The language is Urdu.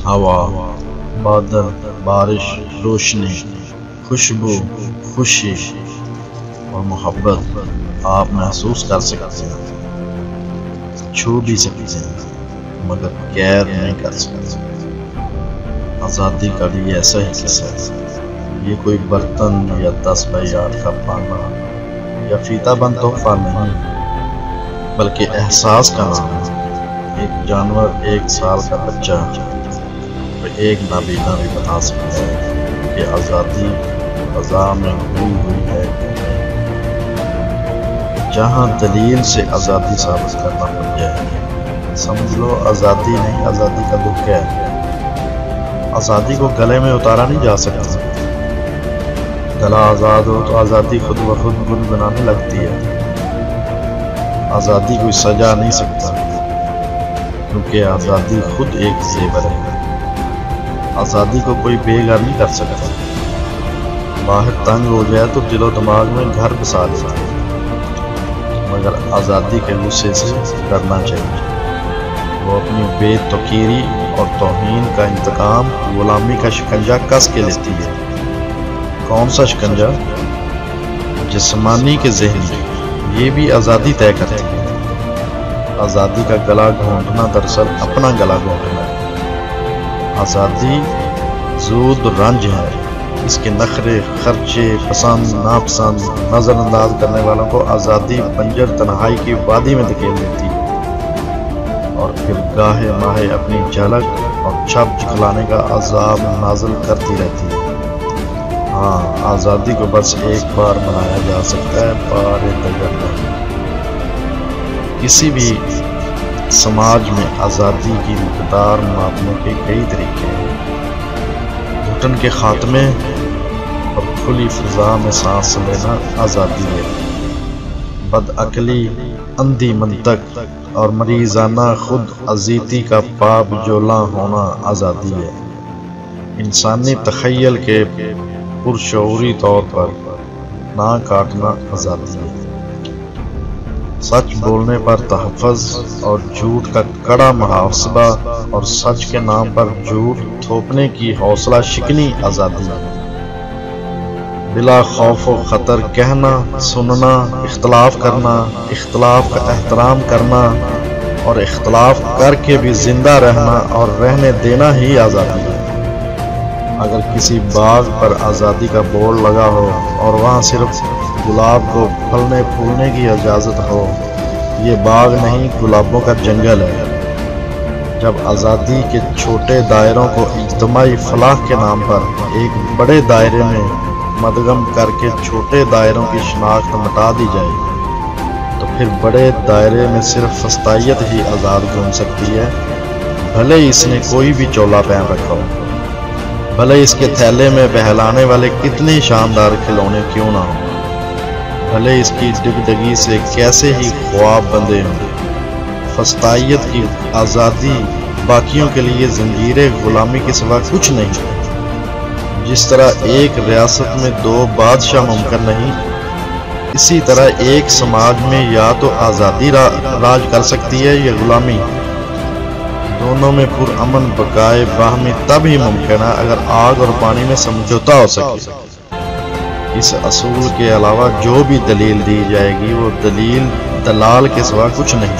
ہوا، بادل، بارش، روشنی، خوشبو، خوشی اور محبت آپ محسوس کر سکتے ہیں، چھو بھی سکتے ہیں مگر کیر نہیں کر سکتے۔ آزادی کا بھی ایسا ہی قصہ ہے۔ یہ کوئی برتن یا 10x8 کا پانا یا فیتہ بند تحفہ نہیں، بلکہ احساس کا نام ہے۔ ایک جانور 1 سال کا بچہ اور ایک نابینا بھی بتا سکتا ہے کہ آزادی فضا میں ہوئی ہوئی ہے کہ نہیں۔ جہاں دلیل سے آزادی ثابت کرنا پڑ جائے، سمجھ لو آزادی نہیں، آزادی کا دکھ ہے۔ آزادی کو گلے میں اتارا نہیں جا سکتا۔ گلا آزاد ہو تو آزادی خود بخود گنگنانے لگتی ہے۔ آزادی کوئی سجا نہیں سکتا، کیونکہ آزادی خود ایک زیور ہے۔ آزادی کو کوئی بے گھر نہیں کر سکتا۔ باہر تنگ ہو جائے تو دل و دماغ میں گھر بسا لیتا ہے، مگر آزادی کے غصے سے ڈرنا چاہیے۔ وہ اپنی بے توقیری اور توہین کا انتقام غلامی کا شکنجہ کس کے لیتی ہے۔ کون سا شکنجہ؟ جسمانی کے ذہنی، یہ بھی آزادی طے کرتی ہے۔ آزادی کا گلا گھونٹنا دراصل اپنا گلا گھونٹنا ہے۔ آزادی زود رنج ہے، اس کے نخرے، خرچے، پسند ناپسند، نظر انداز کرنے والوں کو آزادی بنجر تنہائی کی وادی میں دھکیل دیتی ہے، اور پھر گاہے ماہے اپنی جھلک اور چھپ دکھلانے کا عذاب نازل کرتی رہتی ہے۔ ہاں، آزادی کو بس ایک بار منایا جا سکتا ہے، بار دیگر نہیں۔ کسی بھی سماج میں آزادی کی مقدار ماپنے کے کئی طریقے ہیں۔ گھٹن کے خاتمے اور کھلی فضا میں سانس لینا آزادی ہے۔ بدعقلی، اندھی منطق اور مریضانہ خود اذیتی کا پاب جولاں ہونا آزادی ہے۔ انسانی تخیل کے پرشعوری طور پر نہ کاٹنا آزادی ہے۔ سچ بولنے پر تحفظ اور جھوٹ کا کڑا محاسبہ اور سچ کے نام پر جھوٹ تھوپنے کی حوصلہ شکنی آزادی ہے۔ بلا خوف و خطر کہنا، سننا، اختلاف کرنا، اختلاف کا احترام کرنا اور اختلاف کر کے بھی زندہ رہنا اور رہنے دینا ہی آزادی ہے۔ اگر کسی باغ پر آزادی کا بورڈ لگا ہو اور وہاں صرف گلاب کو پھلنے پھولنے کی اجازت ہو، یہ باغ نہیں، گلابوں کا جنگل ہے۔ جب آزادی کے چھوٹے دائروں کو اجتماعی فلاح کے نام پر ایک بڑے دائرے میں مدغم کر کے چھوٹے دائروں کی شناخت مٹا دی جائے، تو پھر بڑے دائرے میں صرف فسطائیت ہی آزاد گھوم سکتی ہے، بھلے اس نے کوئی بھی چولا پہن رکھا ہو، بھلے اس کے تھیلے میں بہلانے والے کتنے شاندار کھلونے کیوں نہ ہوں، بھلے اس کی ڈگڈگی سے کیسے ہی خواب بندے ہوں۔ فسطائیت کی آزادی باقیوں کے لیے زنجیر غلامی کے سوا کچھ نہیں۔ جس طرح ایک ریاست میں 2 بادشاہ ممکن نہیں، اسی طرح ایک سماج میں یا تو آزادی راج کر سکتی ہے یا غلامی۔ دونوں میں پرامن بقائے باہمی تب ہی ممکن ہے اگر آگ اور پانی میں سمجھوتا ہو سکے۔ اس اصول کے علاوہ جو بھی دلیل دی جائے گی وہ دلیل دلال کے سوا کچھ نہیں۔